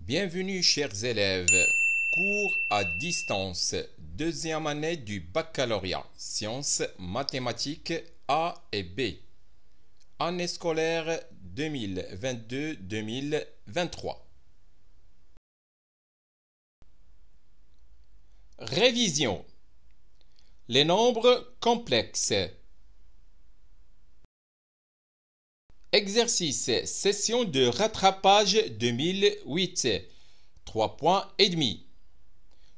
Bienvenue chers élèves, cours à distance, deuxième année du baccalauréat, sciences, mathématiques A et B, année scolaire 2022-2023. Révision. Les nombres complexes. Exercice session de rattrapage 2008. 3 points et demi.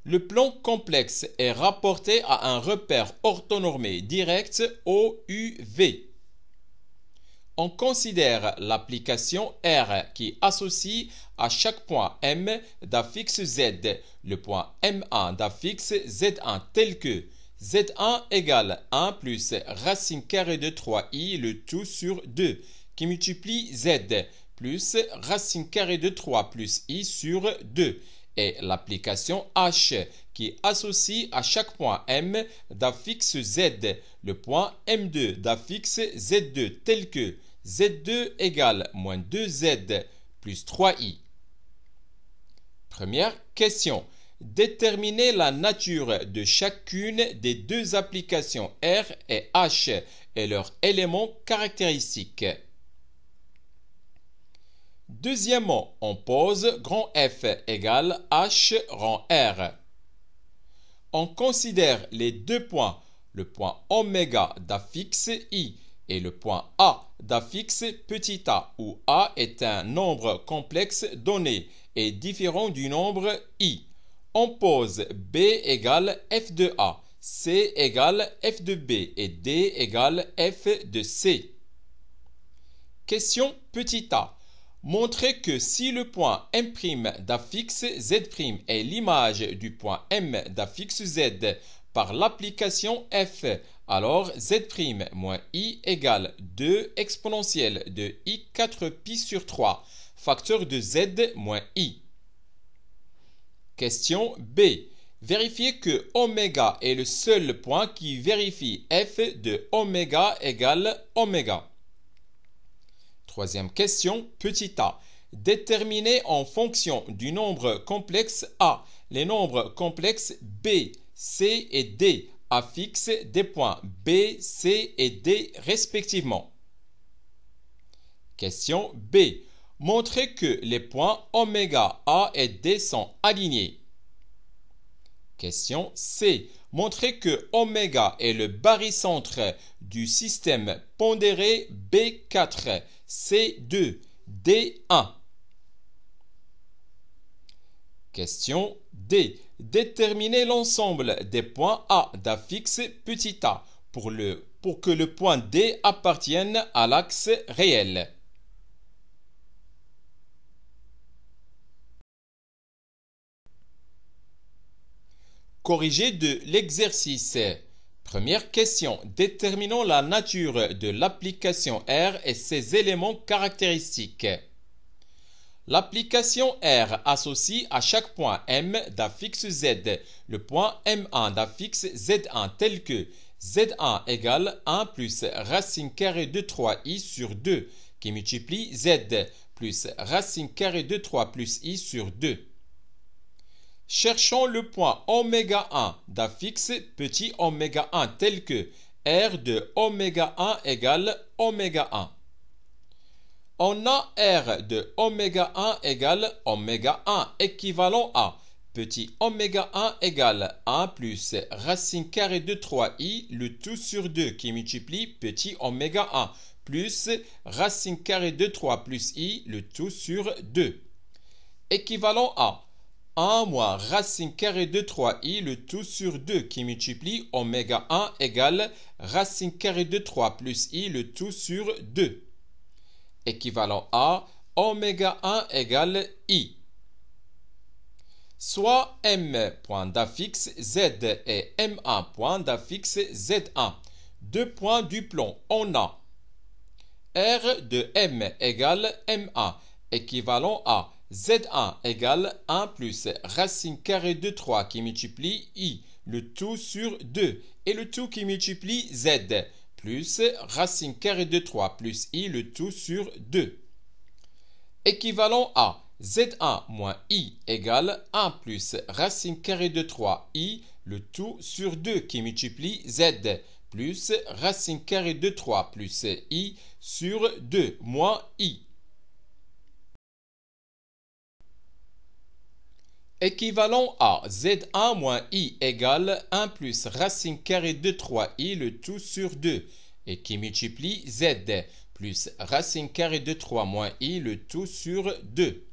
Le plan complexe est rapporté à un repère orthonormé direct OUV. On considère l'application R qui associe à chaque point M d'affixe Z le point M1 d'affixe Z1 tel que Z1 égale 1 plus racine carrée de 3i le tout sur 2 qui multiplie Z plus racine carrée de 3 plus i sur 2 et l'application H qui associe à chaque point M d'affixe Z le point M2 d'affixe Z2 tel que Z2 égale moins 2Z plus 3i. Première question. Déterminez la nature de chacune des deux applications R et H et leurs éléments caractéristiques. Deuxièmement, on pose grand F égale H rang R. On considère les deux points, le point oméga d'affixe I et le point A d'affixe petit a, où A est un nombre complexe donné et différent du nombre I. On pose B égale F de A, C égale F de B et D égale F de C. Question petit a. Montrez que si le point M' d'affixe Z' est l'image du point M d'affixe Z par l'application F, alors Z' moins I égale 2 exponentielle de I 4pi sur 3, facteur de Z moins I. Question B. Vérifiez que oméga est le seul point qui vérifie F de oméga égale oméga. Troisième question, petit a. Déterminez en fonction du nombre complexe A les nombres complexes B, C et D affixent des points B, C et D respectivement. Question B. Montrez que les points oméga A et D sont alignés. Question C. Montrez que oméga est le barycentre du système pondéré B4, C2, D1. Question D. Déterminez l'ensemble des points A d'affixe petit a pour que le point D appartienne à l'axe réel. Corrigé de l'exercice. Première question. Déterminons la nature de l'application R et ses éléments caractéristiques. L'application R associe à chaque point M d'affixe Z le point M1 d'affixe Z1 tel que Z1 égale 1 plus racine carrée de 3i sur 2 qui multiplie Z plus racine carrée de 3 plus i sur 2. Cherchons le point oméga 1 d'affixe petit oméga 1 tel que R de oméga 1 égale oméga 1. On a R de oméga 1 égale oméga 1 équivalent à petit oméga 1 égale 1 plus racine carrée de 3i le tout sur 2 qui multiplie petit oméga 1 plus racine carrée de 3 plus i le tout sur 2. Équivalent à 1 moins racine carrée de 3i le tout sur 2 qui multiplie oméga 1 égale racine carrée de 3 plus i le tout sur 2. Équivalent à oméga 1 égale i. Soit M point d'affixe Z et M1 point d'affixe Z1. Deux points du plan. On a R de M égale M1 équivalent à Z1 égale 1 plus racine carrée de 3 qui multiplie I, le tout sur 2, et le tout qui multiplie Z, plus racine carrée de 3 plus I, le tout sur 2. Équivalent à Z1 moins I égale 1 plus racine carrée de 3i, le tout sur 2 qui multiplie Z, plus racine carrée de 3 plus I sur 2 moins I. Équivalent à Z1 moins I égale 1 plus racine carrée de 3i, le tout sur 2, et qui multiplie Z, plus racine carrée de 3 moins I, le tout sur 2.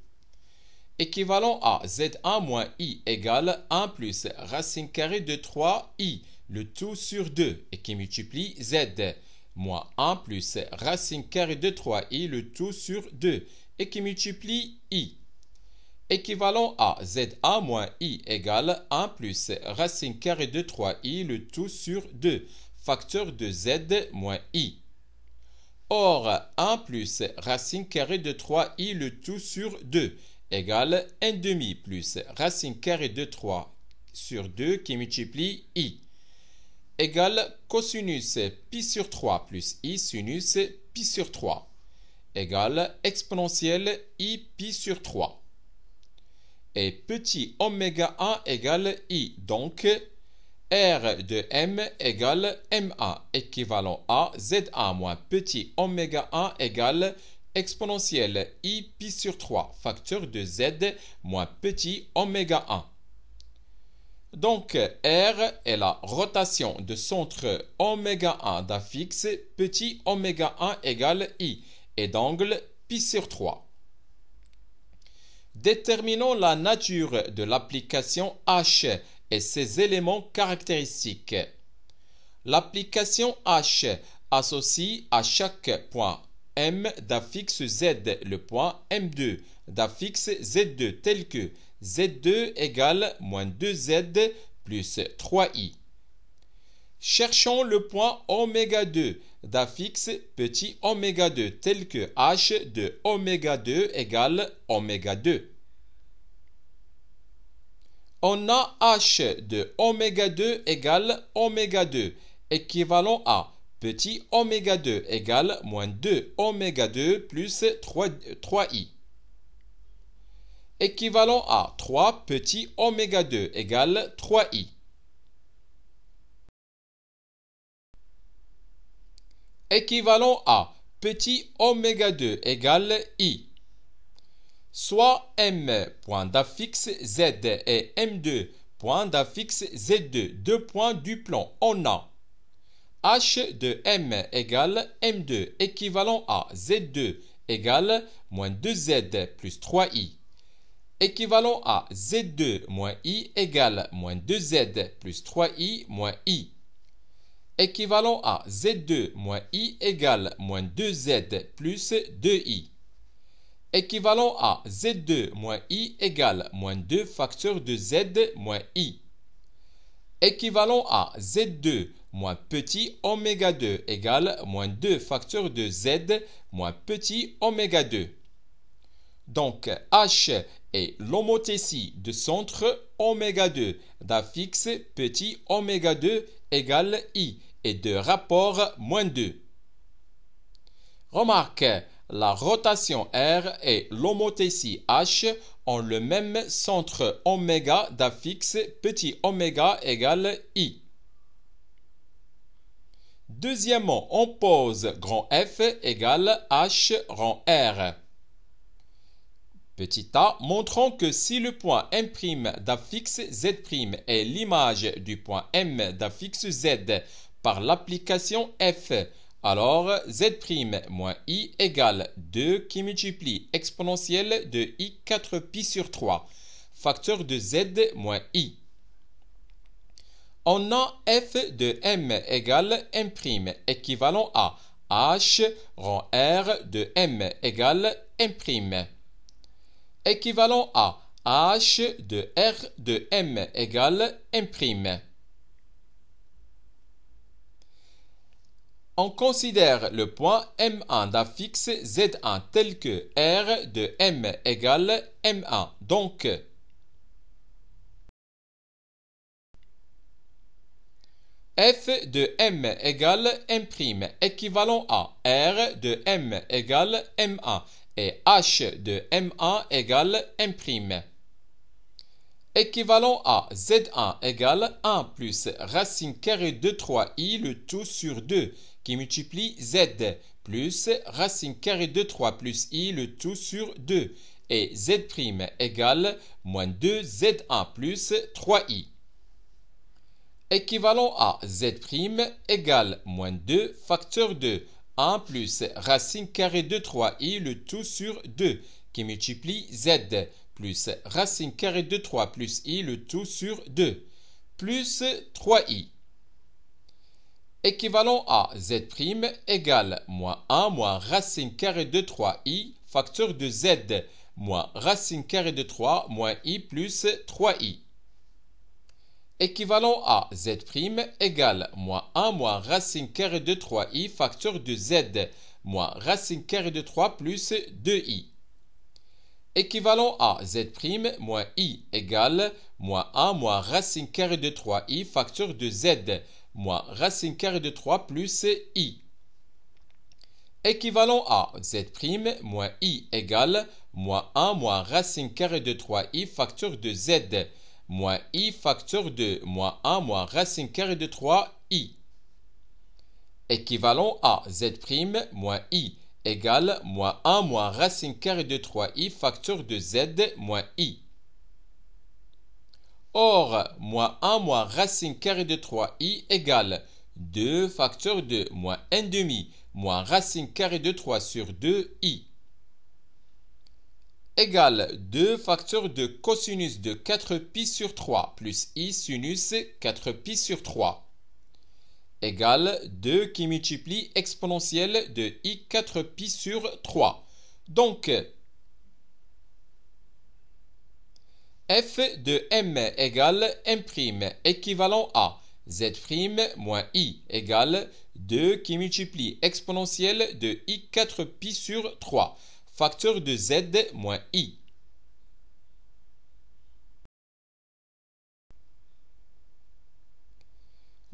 Équivalent à Z1 moins I égale 1 plus racine carrée de 3i, le tout sur 2, et qui multiplie Z, moins 1 plus racine carrée de 3i, le tout sur 2, et qui multiplie I. Équivalent à Z1 moins I égale 1 plus racine carrée de 3i, le tout sur 2, facteur de Z moins I. Or, 1 plus racine carrée de 3i, le tout sur 2, égale 1 demi plus racine carrée de 3 sur 2 qui multiplie I, égale cosinus pi sur 3 plus I sinus pi sur 3, égale exponentielle I pi sur 3. Et petit oméga 1 égale I, donc R de M égale M1, équivalent à Z1 moins petit oméga 1 égale exponentielle I pi sur 3, facteur de Z moins petit oméga 1. Donc R est la rotation de centre oméga 1 d'un fixe, petit oméga 1 égale I, et d'angle pi sur 3. Déterminons la nature de l'application H et ses éléments caractéristiques. L'application H associe à chaque point M d'un fixe Z le point M2 d'un fixe Z2 tel que Z2 égale moins 2Z plus 3I. Cherchons le point oméga 2 d'un fixe petit oméga 2 tel que H de oméga 2 égale oméga 2. On a H de oméga 2 égale oméga 2, équivalent à petit oméga 2 égale moins 2 oméga 2 plus 3i. Équivalent à 3 petit oméga 2 égale 3i. Équivalent à petit oméga 2 égale I. Soit M point d'affixe Z et M2 point d'affixe Z2, deux points du plan. On a H de M égale M2 équivalent à Z2 égale moins 2Z plus 3I. Équivalent à Z2 moins I égale moins 2Z plus 3I moins I. Équivalent à Z2 moins I égale moins 2Z plus 2I. Équivalent à Z2 moins I égale moins 2 facteur de Z moins I. Équivalent à Z2 moins petit oméga 2 égale moins 2 facteur de Z moins petit oméga 2. Donc H est l'homothétie de centre oméga 2 d'un fixe petit oméga 2 égale I et de rapport moins 2. Remarque, la rotation R et l'homothétie H ont le même centre oméga d'un fixe petit oméga égale I. Deuxièmement, on pose grand F égale H rang R. Petit a, montrons que si le point M' d'un fixe Z' est l'image du point M d'un fixe Z par l'application F, alors Z' moins I égale 2 qui multiplie exponentielle de I 4 pi sur 3, facteur de Z moins I. On a F de M égale M', équivalent à H rang R de M égale M'. Équivalent à H de R de M égale M'. On considère le point M1 d'un fixe Z1 tel que R de M égale M1. Donc, F de M égale M', équivalent à R de M égale M1, et h de m1 égale m'. Équivalent à z1 égale 1 plus racine carrée de 3i le tout sur 2 qui multiplie z plus racine carrée de 3 plus i le tout sur 2 et z' égale moins 2z1 plus 3i. Équivalent à z' égale moins 2 facteur de 1 plus racine carrée de 3i le tout sur 2 qui multiplie z plus racine carrée de 3 plus i le tout sur 2 plus 3i. Équivalent à z' égale moins 1 moins racine carrée de 3i facteur de z moins racine carrée de 3 moins i plus 3i. Équivalent à z' égale moins 1 moins racine carrée de 3i facteur de z moins racine carrée de 3 plus 2i. Équivalent à z' moins i égale moins 1 moins racine carrée de 3i facteur de z moins racine carrée de 3 plus i. Équivalent à z' moins i égale moins 1 moins racine carrée de 3i facteur de z moins i facteur de moins 1 moins racine carrée de 3i. Équivalent à z' moins i égale moins 1 moins racine carrée de 3i facteur de z moins i. Or, moins 1 moins racine carrée de 3i égale 2 facteur de moins 1 demi moins racine carrée de 3 sur 2i égale 2 facteur de cosinus de 4pi sur 3 plus i sinus 4pi sur 3 égale 2 qui multiplie exponentielle de i 4pi sur 3. Donc, f de m égale m' équivalent à z' moins i égale 2 qui multiplie exponentielle de i 4pi sur 3 facteur de z moins i.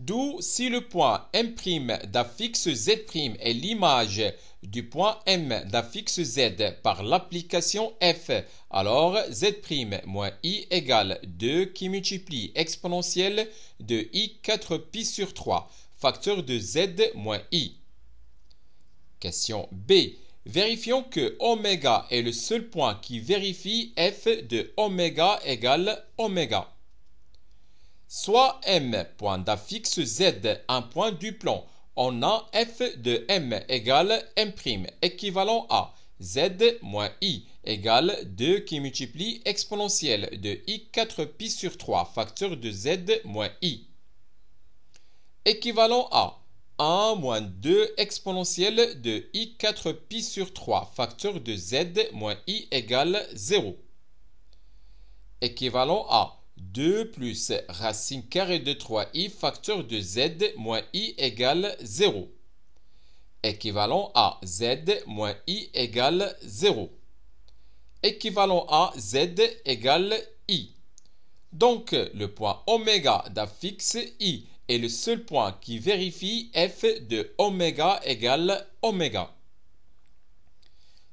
D'où si le point M' d'affixe Z' est l'image du point M d'affixe Z par l'application F, alors Z' moins I égale 2 qui multiplie exponentielle de I 4pi sur 3, facteur de Z moins I. Question B. Vérifions que oméga est le seul point qui vérifie F de oméga égale oméga. Soit M, point d'affixe Z, un point du plan, on a F de M égale M', équivalent à Z moins I égale 2 qui multiplie exponentielle de I 4pi sur 3, facteur de Z moins I. Équivalent à 1 moins 2 exponentielle de I 4pi sur 3, facteur de Z moins I égale 0. Équivalent à 2 plus racine carrée de 3i facteur de z moins i égale 0. Équivalent à z moins i égale 0. Équivalent à z égale i. Donc, le point oméga d'affixe i est le seul point qui vérifie f de oméga égale oméga.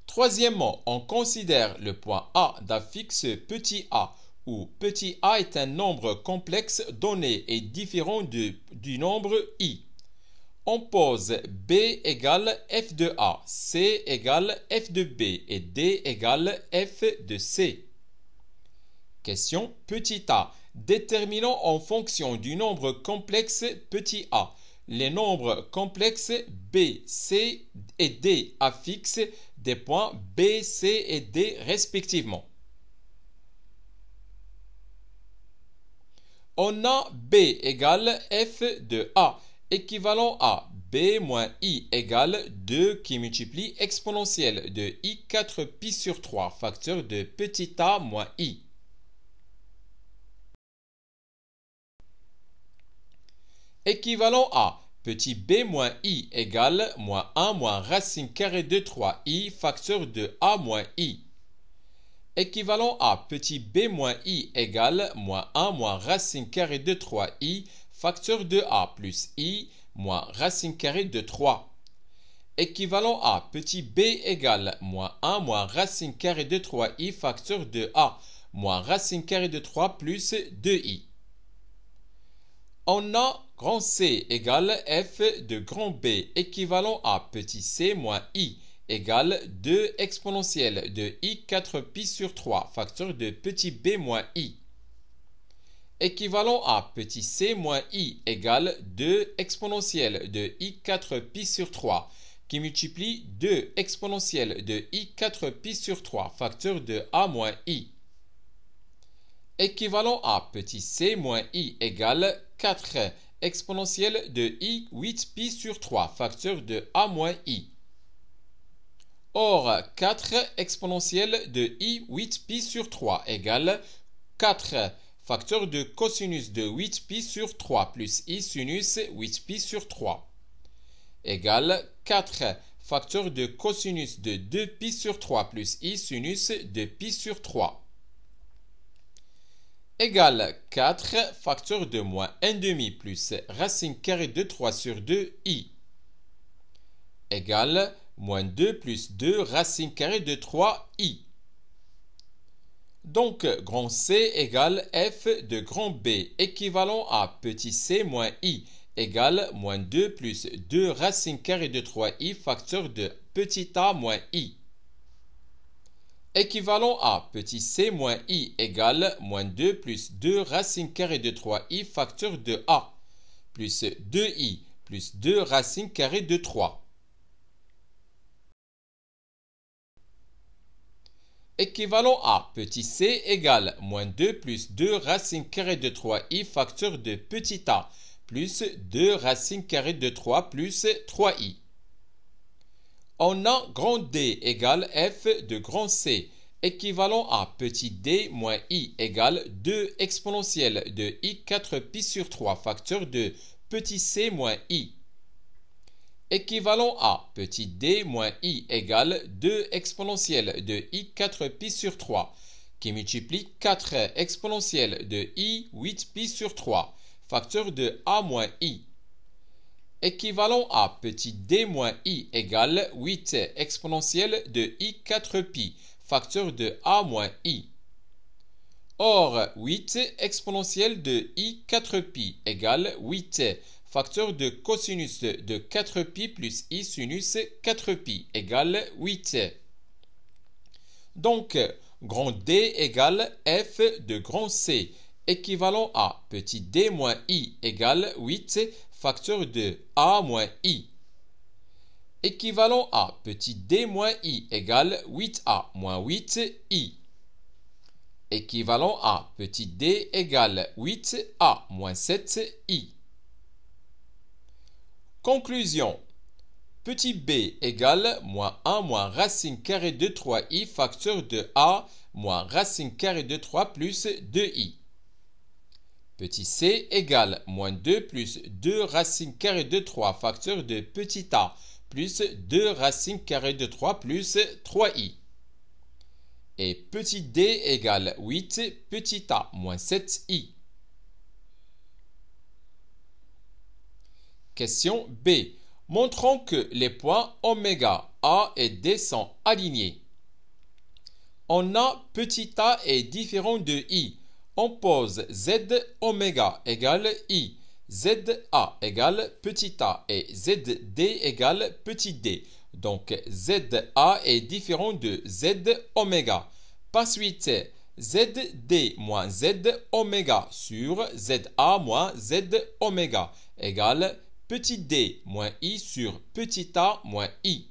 Troisièmement, on considère le point a d'affixe petit a, où petit a est un nombre complexe donné et différent du nombre i. On pose b égale f de a, c égale f de b et d égale f de c. Question petit a. Déterminons en fonction du nombre complexe petit a les nombres complexes b, c et d affixent des points b, c et d respectivement. On a b égale f de a, équivalent à b moins i égale 2 qui multiplie exponentielle de i 4pi sur 3, facteur de petit a moins i. Équivalent à petit b moins i égale moins 1 moins racine carrée de 3i, facteur de a moins i. Équivalent à petit b moins i égale moins 1 moins racine carrée de 3i, facteur de a plus i, moins racine carrée de 3. équivalent à petit b égale moins 1 moins racine carrée de 3i facteur de a moins racine carrée de 3 plus 2i. On a grand C égale f de grand B équivalent à petit c moins i égale 2 exponentielle de i 4pi sur 3 facteur de petit b moins i. Équivalent à petit c moins i égale 2 exponentielle de i 4pi sur 3 qui multiplie 2 exponentielle de i 4pi sur 3 facteur de a moins i. Équivalent à petit c moins i égale 4 exponentielle de i 8pi sur 3 facteur de a moins i. Or, 4 exponentielle de i 8pi sur 3 égale 4 facteur de cosinus de 8pi sur 3 plus i sinus 8pi sur 3 égale 4 facteur de cosinus de 2pi sur 3 plus i sinus de pi sur 3 égale 4 facteur de moins 1,5 plus racine carrée de 3 sur 2i égale moins 2 plus 2 racine carrée de 3i. Donc, grand C égale f de grand B équivalent à petit c moins i égale moins 2 plus 2 racine carrée de 3i facteur de petit a moins i. Équivalent à petit c moins i égale moins 2 plus 2 racine carrée de 3i facteur de a plus 2i plus 2 racine carrée de 3. Équivalent à petit c égale moins 2 plus 2 racine carrée de 3i facteur de petit a plus 2 racine carrée de 3 plus 3i. On a grand D égale f de grand C équivalent à petit d moins i égale 2 exponentielle de i 4pi sur 3 facteur de petit c moins i. Équivalent à petit d moins i égale 2 exponentielle de i 4pi sur 3 qui multiplie 4 exponentielle de i 8pi sur 3 facteur de a moins i. Équivalent à petit d moins i égale 8 exponentielle de i 4pi facteur de a moins i. Or, 8 exponentielle de i 4pi égale 8 facteur de cosinus de 4pi plus i sinus 4pi égale 8. Donc, grand D égale f de grand C équivalent à petit d moins i égale 8 facteur de a moins i. Équivalent à petit d moins i égale 8a moins 8i. Équivalent à petit d égale 8a moins 7i. Conclusion. Petit b égale moins 1 moins racine carrée de 3i facteur de a moins racine carrée de 3 plus 2i. Petit c égale moins 2 plus 2 racine carrée de 3 facteur de petit a plus 2 racine carrée de 3 plus 3i. Et petit d égale 8 petit a moins 7i. Question B. Montrons que les points oméga, A et D sont alignés. On a petit a est différent de I. On pose Z oméga égale I, ZA égale petit a et ZD égale petit d. Donc ZA est différent de Z oméga. Par suite, ZD moins Z oméga sur ZA moins Z oméga égale petit d moins i sur petit a moins i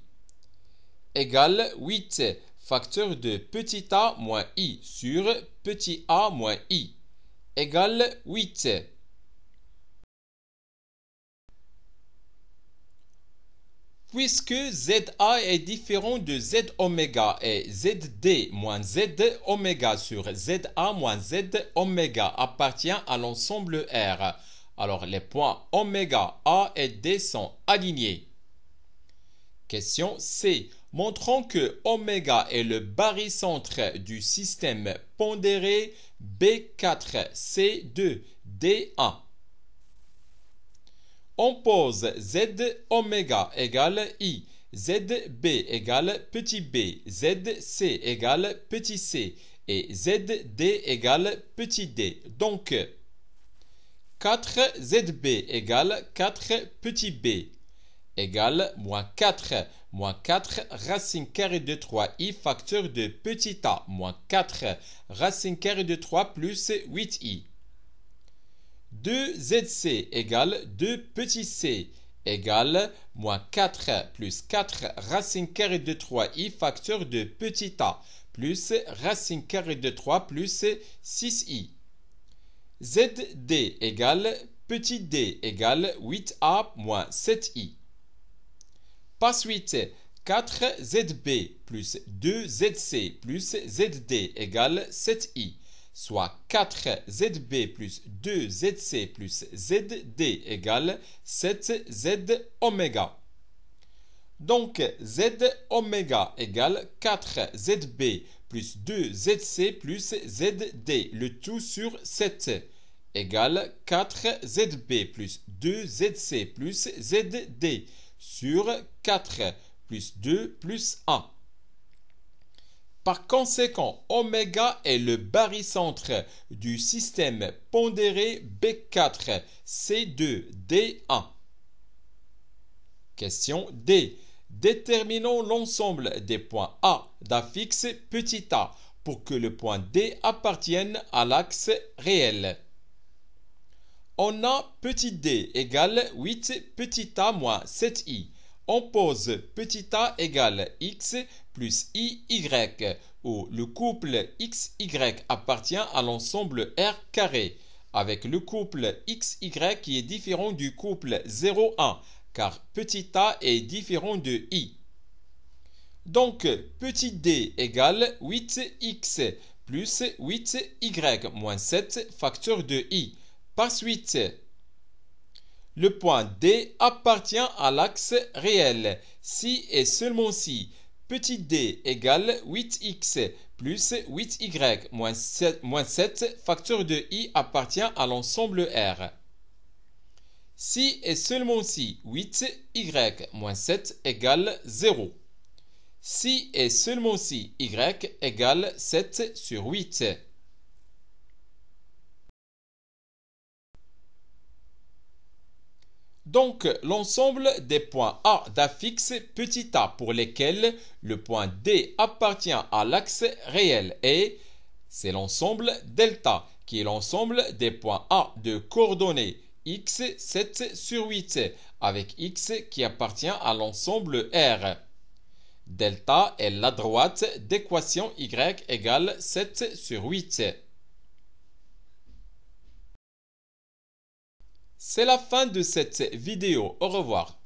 égale 8 facteur de petit a moins i sur petit a moins i égale 8. Puisque ZA est différent de Z oméga et ZD moins Z oméga sur ZA moins Z oméga appartient à l'ensemble R, alors les points oméga, A et D sont alignés. Question C. Montrons que oméga est le barycentre du système pondéré B4C2D1. On pose Z oméga égale I, ZB égale petit b, ZC égale petit c et ZD égale petit d. Donc, 4ZB égale 4 petit b égale moins 4 racine carrée de 3i facteur de petit a moins 4 racine carrée de 3 plus 8i. 2ZC égale 2 petit c égale moins 4 plus 4 racine carrée de 3i facteur de petit a plus racine carrée de 3 plus 6i. ZD égale petit d égale 8a moins 7i. Par suite, 4ZB plus 2ZC plus ZD égale 7i, soit 4ZB plus 2ZC plus ZD égale 7Z oméga. Donc, Z oméga égale 4ZB plus 2ZC plus ZD, le tout sur 7, égale 4ZB plus 2ZC plus ZD sur 4 plus 2 plus 1. Par conséquent, oméga est le barycentre du système pondéré B4 C2 D1. Question D. Déterminons l'ensemble des points A d'affixe petit a pour que le point D appartienne à l'axe réel. On a petit d égale 8 petit a moins 7i. On pose petit a égale x plus iy, où le couple xy appartient à l'ensemble R carré, avec le couple xy qui est différent du couple 0, 1, car petit a est différent de i. Donc, petit d égale 8x plus 8y moins 7 facteur de i. Par suite, le point D appartient à l'axe réel si et seulement si petit d égale 8x plus 8y moins 7 facteur de i appartient à l'ensemble R. Si et seulement si 8y moins 7 égale 0. Si et seulement si y égale 7 sur 8. Donc, l'ensemble des points A d'affixe petit a pour lesquels le point D appartient à l'axe réel est, c'est l'ensemble delta, qui est l'ensemble des points A de coordonnées x 7 sur 8, avec x qui appartient à l'ensemble R. Delta est la droite d'équation y égale 7 sur 8. C'est la fin de cette vidéo. Au revoir.